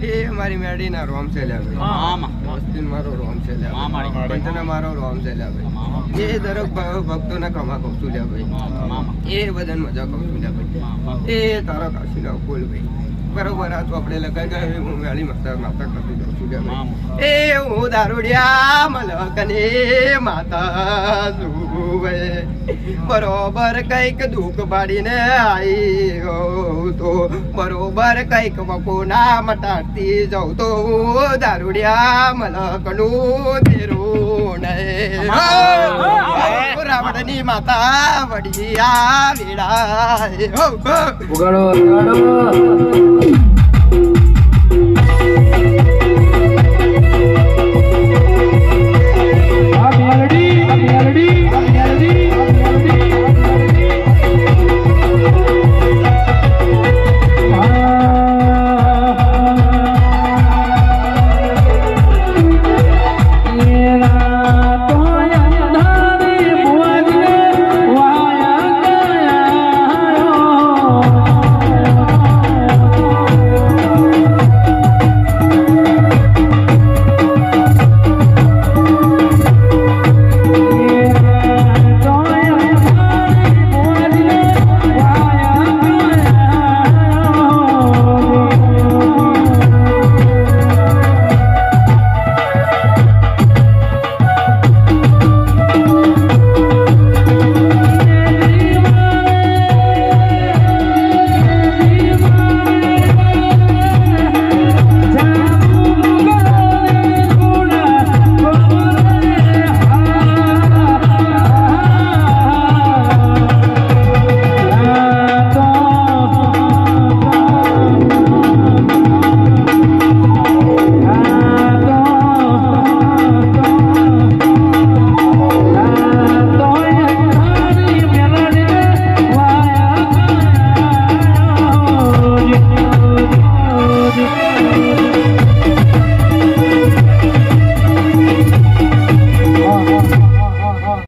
એ અમારી મેડી ના રોમ છે લે વસ્તી મારો રોમ છે લે પંચના મારો રોમ છે લે એ દરેક ભક્તો ના કમા કહું છું લે ભાઈ એ બધાને મજા કહું છું લે ભાઈ એ તારા કાશી ના બોલ ભાઈ બરોબર આ તો આપણે લગાઈ ગયા હું મેળી માતા માતા કરતી દઉં છું લે ભાઈ એ હું દારૂડિયા મલકને માતા જુવે બરોબર કઈક દુઃખ પાડીને આવી તો બરોબર કઈક બપો ના મટાડતી જાઉં તો હું દારૂડિયા મલકનું તેરું રાવણની માતા વડિયા વેડા